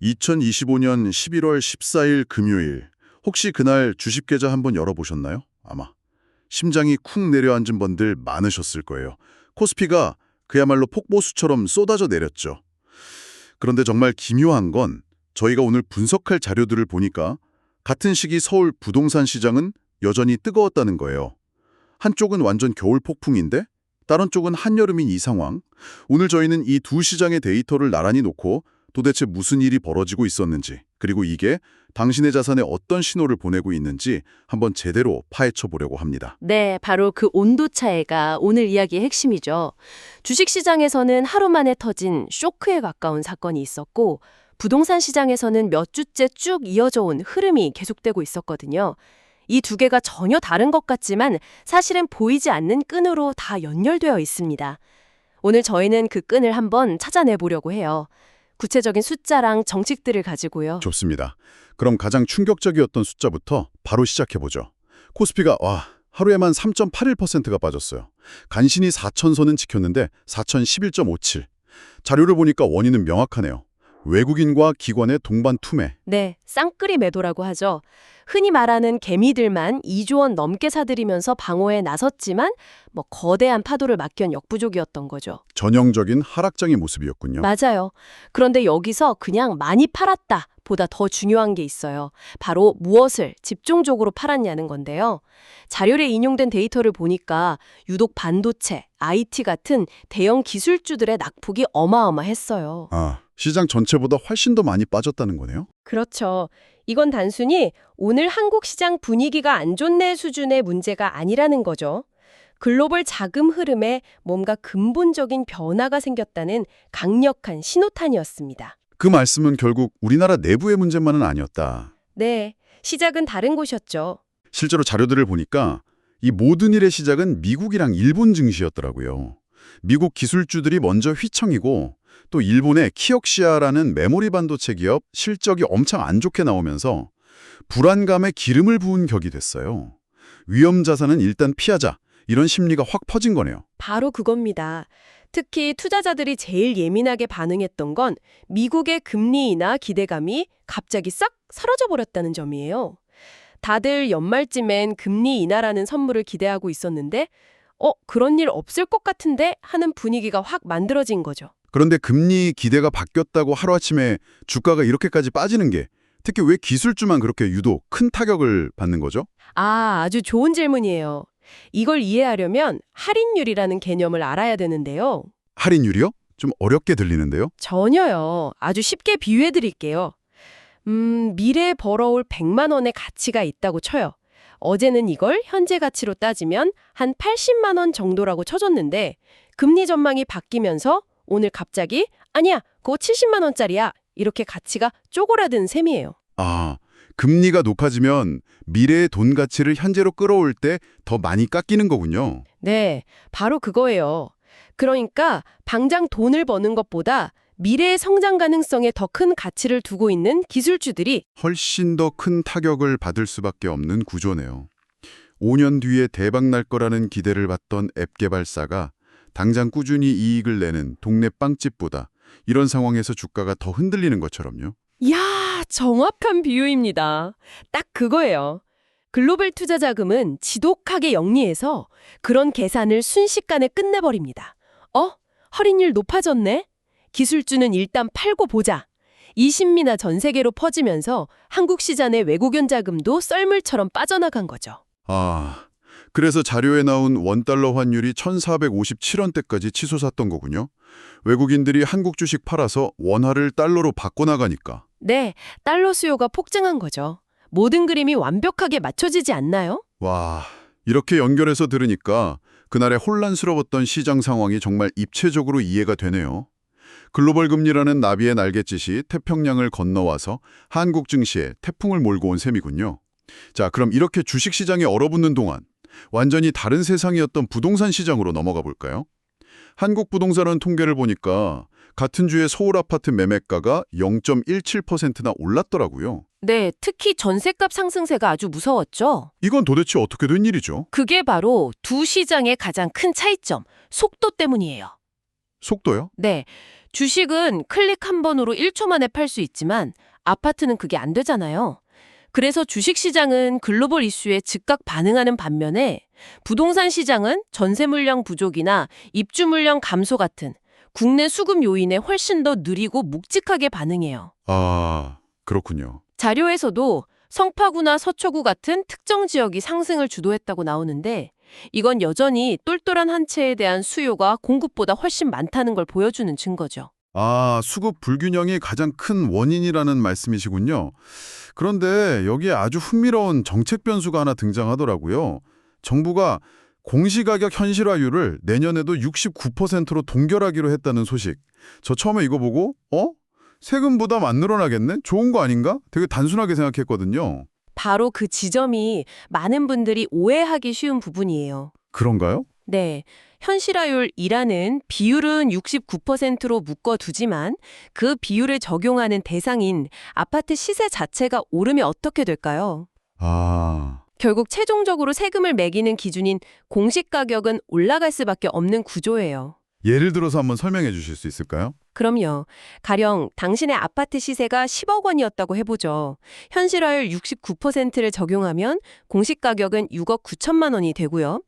2025년 11월 14일 금요일, 혹시 그날 주식 계좌 한번 열어보셨나요? 아마. 심장이 쿵 내려앉은 분들 많으셨을 거예요. 코스피가 그야말로 폭포수처럼 쏟아져 내렸죠. 그런데 정말 기묘한 건 저희가 오늘 분석할 자료들을 보니까 같은 시기 서울 부동산 시장은 여전히 뜨거웠다는 거예요. 한쪽은 완전 겨울 폭풍인데 다른 쪽은 한여름인 이 상황. 오늘 저희는 이 두 시장의 데이터를 나란히 놓고 도대체 무슨 일이 벌어지고 있었는지, 그리고 이게 당신의 자산에 어떤 신호를 보내고 있는지 한번 제대로 파헤쳐 보려고 합니다. 네, 바로 그 온도 차이가 오늘 이야기의 핵심이죠. 주식시장에서는 하루 만에 터진 쇼크에 가까운 사건이 있었고, 부동산 시장에서는 몇 주째 쭉 이어져 온 흐름이 계속되고 있었거든요. 이 두 개가 전혀 다른 것 같지만 사실은 보이지 않는 끈으로 다 연결되어 있습니다. 오늘 저희는 그 끈을 한번 찾아내 보려고 해요. 구체적인 숫자랑 정책들을 가지고요. 좋습니다. 그럼 가장 충격적이었던 숫자부터 바로 시작해보죠. 코스피가 하루에만 3.81%가 빠졌어요. 간신히 4,000선은 지켰는데 4,011.57. 자료를 보니까 원인은 명확하네요. 외국인과 기관의 동반 투매. 네, 쌍끌이 매도라고 하죠. 흔히 말하는 개미들만 2조 원 넘게 사들이면서 방어에 나섰지만 거대한 파도를 막기엔 역부족이었던 거죠. 전형적인 하락장의 모습이었군요. 맞아요. 그런데 여기서 그냥 많이 팔았다 보다 더 중요한 게 있어요. 바로 무엇을 집중적으로 팔았냐는 건데요. 자료에 인용된 데이터를 보니까 유독 반도체, IT 같은 대형 기술주들의 낙폭이 어마어마했어요. 시장 전체보다 훨씬 더 많이 빠졌다는 거네요. 그렇죠. 이건 단순히 오늘 한국 시장 분위기가 안 좋네 수준의 문제가 아니라는 거죠. 글로벌 자금 흐름에 뭔가 근본적인 변화가 생겼다는 강력한 신호탄이었습니다. 그 말씀은 결국 우리나라 내부의 문제만은 아니었다. 네, 시작은 다른 곳이었죠. 실제로 자료들을 보니까 이 모든 일의 시작은 미국이랑 일본 증시였더라고요. 미국 기술주들이 먼저 휘청이고 또 일본의 키역시아라는 메모리 반도체 기업 실적이 엄청 안 좋게 나오면서 불안감에 기름을 부은 격이 됐어요. 위험 자산은 일단 피하자, 이런 심리가 확 퍼진 거네요. 바로 그겁니다. 특히 투자자들이 제일 예민하게 반응했던 건 미국의 금리 인하 기대감이 갑자기 싹 사라져버렸다는 점이에요. 다들 연말쯤엔 금리 인하라는 선물을 기대하고 있었는데 그런 일 없을 것 같은데 하는 분위기가 확 만들어진 거죠. 그런데 금리 기대가 바뀌었다고 하루아침에 주가가 이렇게까지 빠지는 게 특히 왜 기술주만 그렇게 유독 큰 타격을 받는 거죠? 아주 좋은 질문이에요. 이걸 이해하려면 할인율이라는 개념을 알아야 되는데요. 할인율이요? 좀 어렵게 들리는데요? 전혀요. 아주 쉽게 비유해 드릴게요. 미래에 벌어올 100만 원의 가치가 있다고 쳐요. 어제는 이걸 현재 가치로 따지면 한 80만 원 정도라고 쳐줬는데 금리 전망이 바뀌면서 오늘 갑자기 아니야, 그거 70만 원짜리야. 이렇게 가치가 쪼그라든 셈이에요. 금리가 높아지면 미래의 돈 가치를 현재로 끌어올 때 더 많이 깎이는 거군요. 네, 바로 그거예요. 그러니까 당장 돈을 버는 것보다 미래의 성장 가능성에 더 큰 가치를 두고 있는 기술주들이 훨씬 더 큰 타격을 받을 수밖에 없는 구조네요. 5년 뒤에 대박 날 거라는 기대를 받던 앱 개발사가 당장 꾸준히 이익을 내는 동네 빵집보다 이런 상황에서 주가가 더 흔들리는 것처럼요. 이야, 정확한 비유입니다. 딱 그거예요. 글로벌 투자 자금은 지독하게 영리해서 그런 계산을 순식간에 끝내버립니다. 할인율 높아졌네? 기술주는 일단 팔고 보자. 이 심리나 전 세계로 퍼지면서 한국 시장의 외국연 자금도 썰물처럼 빠져나간 거죠. 그래서 자료에 나온 원달러 환율이 1,457원대까지 치솟았던 거군요. 외국인들이 한국 주식 팔아서 원화를 달러로 바꿔나가니까. 네, 달러 수요가 폭증한 거죠. 모든 그림이 완벽하게 맞춰지지 않나요? 이렇게 연결해서 들으니까 그날의 혼란스러웠던 시장 상황이 정말 입체적으로 이해가 되네요. 글로벌 금리라는 나비의 날갯짓이 태평양을 건너와서 한국 증시에 태풍을 몰고 온 셈이군요. 자, 그럼 이렇게 주식시장에 얼어붙는 동안 완전히 다른 세상이었던 부동산 시장으로 넘어가 볼까요? 한국부동산원 통계를 보니까 같은 주에 서울 아파트 매매가가 0.17%나 올랐더라고요. 네, 특히 전셋값 상승세가 아주 무서웠죠. 이건 도대체 어떻게 된 일이죠? 그게 바로 두 시장의 가장 큰 차이점, 속도 때문이에요. 속도요? 네, 주식은 클릭 한 번으로 1초 만에 팔 수 있지만 아파트는 그게 안 되잖아요. 그래서 주식 시장은 글로벌 이슈에 즉각 반응하는 반면에 부동산 시장은 전세 물량 부족이나 입주 물량 감소 같은 국내 수급 요인에 훨씬 더 느리고 묵직하게 반응해요. 아, 그렇군요. 자료에서도 성파구나 서초구 같은 특정 지역이 상승을 주도했다고 나오는데 이건 여전히 똘똘한 한 채에 대한 수요가 공급보다 훨씬 많다는 걸 보여주는 증거죠. 아, 수급 불균형이 가장 큰 원인이라는 말씀이시군요. 그런데 여기에 아주 흥미로운 정책 변수가 하나 등장하더라고요. 정부가 공시가격 현실화율을 내년에도 69%로 동결하기로 했다는 소식. 저 처음에 이거 보고 세금 부담 안 늘어나겠네? 좋은 거 아닌가? 되게 단순하게 생각했거든요. 바로 그 지점이 많은 분들이 오해하기 쉬운 부분이에요. 그런가요? 네, 현실화율이라는 비율은 69%로 묶어두지만 그 비율을 적용하는 대상인 아파트 시세 자체가 오르면 어떻게 될까요? 아, 결국 최종적으로 세금을 매기는 기준인 공시가격은 올라갈 수밖에 없는 구조예요. 예를 들어서 한번 설명해 주실 수 있을까요? 그럼요. 가령 당신의 아파트 시세가 10억 원이었다고 해보죠. 현실화율 69%를 적용하면 공시가격은 6억 9천만 원이 되고요.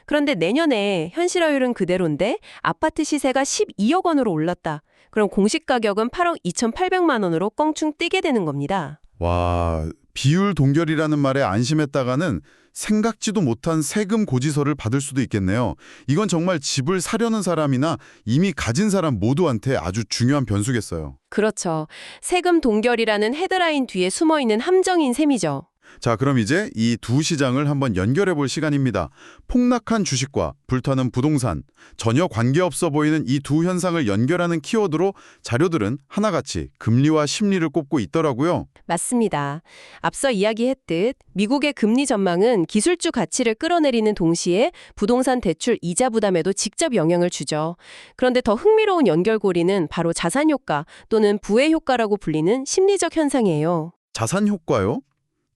그런데 내년에 현실화율은 그대로인데 아파트 시세가 12억 원으로 올랐다. 그럼 공시가격은 8억 2,800만 원으로 껑충 뛰게 되는 겁니다. 와, 비율 동결이라는 말에 안심했다가는 생각지도 못한 세금 고지서를 받을 수도 있겠네요. 이건 정말 집을 사려는 사람이나 이미 가진 사람 모두한테 아주 중요한 변수겠어요. 그렇죠. 세금 동결이라는 헤드라인 뒤에 숨어있는 함정인 셈이죠. 자, 그럼 이제 이 두 시장을 한번 연결해 볼 시간입니다. 폭락한 주식과 불타는 부동산, 전혀 관계없어 보이는 이 두 현상을 연결하는 키워드로 자료들은 하나같이 금리와 심리를 꼽고 있더라고요. 맞습니다. 앞서 이야기했듯 미국의 금리 전망은 기술주 가치를 끌어내리는 동시에 부동산 대출 이자 부담에도 직접 영향을 주죠. 그런데 더 흥미로운 연결고리는 바로 자산 효과 또는 부의 효과라고 불리는 심리적 현상이에요. 자산 효과요?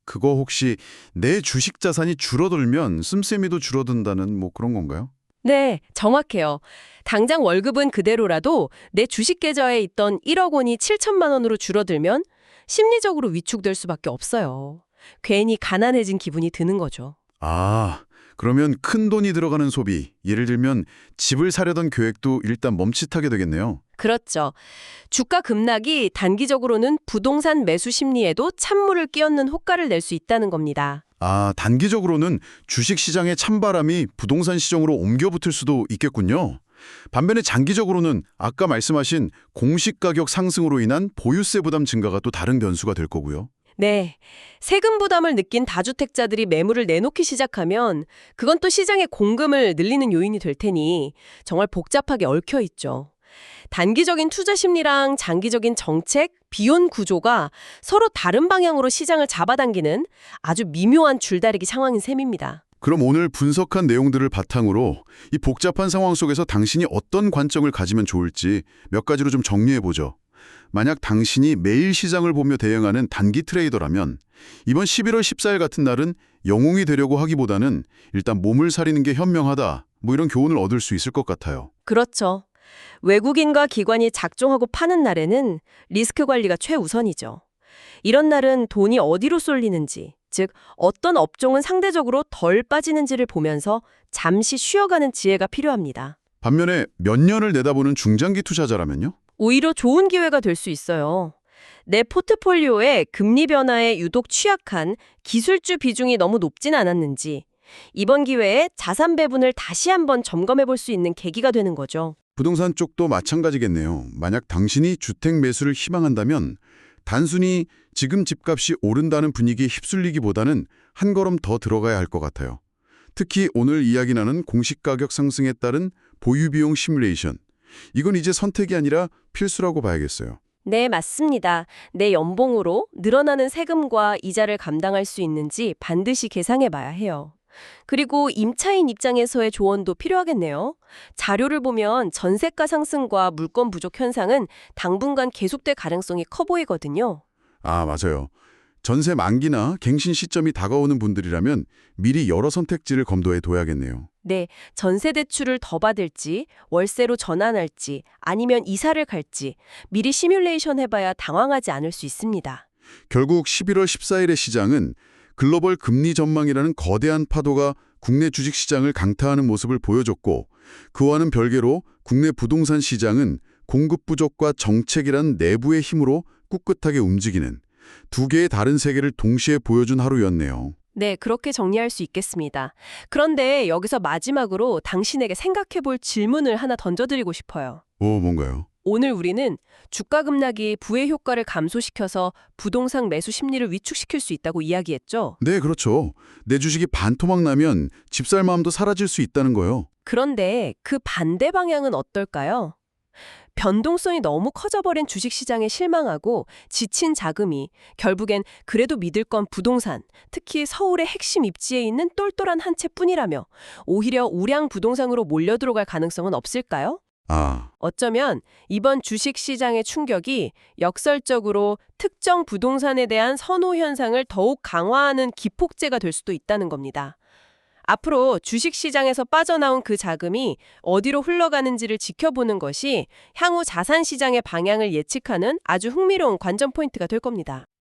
그거 혹시 내 주식 자산이 줄어들면 씀씀이도 줄어든다는 뭐 그런 건가요? 네, 정확해요. 당장 월급은 그대로라도 내 주식 계좌에 있던 1억 원이 7천만 원으로 줄어들면 심리적으로 위축될 수밖에 없어요. 괜히 가난해진 기분이 드는 거죠. 아, 그러면 큰 돈이 들어가는 소비, 예를 들면 집을 사려던 계획도 일단 멈칫하게 되겠네요. 그렇죠. 주가 급락이 단기적으로는 부동산 매수 심리에도 찬물을 끼얹는 효과를 낼 수 있다는 겁니다. 아, 단기적으로는 주식 시장의 찬바람이 부동산 시장으로 옮겨붙을 수도 있겠군요. 반면에 장기적으로는 아까 말씀하신 공시가격 상승으로 인한 보유세 부담 증가가 또 다른 변수가 될 거고요. 네. 세금 부담을 느낀 다주택자들이 매물을 내놓기 시작하면 그건 또 시장의 공금을 늘리는 요인이 될 테니 정말 복잡하게 얽혀 있죠. 단기적인 투자 심리랑 장기적인 정책, 비용 구조가 서로 다른 방향으로 시장을 잡아당기는 아주 미묘한 줄다리기 상황인 셈입니다. 그럼 오늘 분석한 내용들을 바탕으로 이 복잡한 상황 속에서 당신이 어떤 관점을 가지면 좋을지 몇 가지로 좀 정리해보죠. 만약 당신이 매일 시장을 보며 대응하는 단기 트레이더라면 이번 11월 14일 같은 날은 영웅이 되려고 하기보다는 일단 몸을 사리는 게 현명하다. 뭐 이런 교훈을 얻을 수 있을 것 같아요. 그렇죠. 외국인과 기관이 작정하고 파는 날에는 리스크 관리가 최우선이죠. 이런 날은 돈이 어디로 쏠리는지, 즉 어떤 업종은 상대적으로 덜 빠지는지를 보면서 잠시 쉬어가는 지혜가 필요합니다. 반면에 몇 년을 내다보는 중장기 투자자라면요? 오히려 좋은 기회가 될 수 있어요. 내 포트폴리오에 금리 변화에 유독 취약한 기술주 비중이 너무 높진 않았는지 이번 기회에 자산 배분을 다시 한번 점검해 볼 수 있는 계기가 되는 거죠. 부동산 쪽도 마찬가지겠네요. 만약 당신이 주택 매수를 희망한다면 단순히 지금 집값이 오른다는 분위기에 휩쓸리기보다는 한 걸음 더 들어가야 할 것 같아요. 특히 오늘 이야기 나눈 공시가격 상승에 따른 보유비용 시뮬레이션. 이건 이제 선택이 아니라 필수라고 봐야겠어요. 네, 맞습니다. 내 연봉으로 늘어나는 세금과 이자를 감당할 수 있는지 반드시 계상해 봐야 해요. 그리고 임차인 입장에서의 조언도 필요하겠네요. 자료를 보면 전세가 상승과 물건 부족 현상은 당분간 계속될 가능성이 커 보이거든요. 아, 맞아요. 전세 만기나 갱신 시점이 다가오는 분들이라면 미리 여러 선택지를 검토해 둬야겠네요. 네, 전세 대출을 더 받을지, 월세로 전환할지, 아니면 이사를 갈지 미리 시뮬레이션 해봐야 당황하지 않을 수 있습니다. 결국 11월 14일의 시장은 글로벌 금리 전망이라는 거대한 파도가 국내 주식시장을 강타하는 모습을 보여줬고, 그와는 별개로 국내 부동산 시장은 공급 부족과 정책이란 내부의 힘으로 꿋꿋하게 움직이는 두 개의 다른 세계를 동시에 보여준 하루였네요. 네, 그렇게 정리할 수 있겠습니다. 그런데 여기서 마지막으로 당신에게 생각해볼 질문을 하나 던져드리고 싶어요. 뭔가요? 오늘 우리는 주가 급락이 부의 효과를 감소시켜서 부동산 매수 심리를 위축시킬 수 있다고 이야기했죠. 네, 그렇죠. 내 주식이 반토막 나면 집 살 마음도 사라질 수 있다는 거요. 그런데 그 반대 방향은 어떨까요? 변동성이 너무 커져버린 주식시장에 실망하고 지친 자금이 결국엔 그래도 믿을 건 부동산, 특히 서울의 핵심 입지에 있는 똘똘한 한 채뿐이라며 오히려 우량 부동산으로 몰려 들어갈 가능성은 없을까요? 어쩌면 이번 주식시장의 충격이 역설적으로 특정 부동산에 대한 선호 현상을 더욱 강화하는 기폭제가 될 수도 있다는 겁니다. 앞으로 주식시장에서 빠져나온 그 자금이 어디로 흘러가는지를 지켜보는 것이 향후 자산시장의 방향을 예측하는 아주 흥미로운 관전 포인트가 될 겁니다.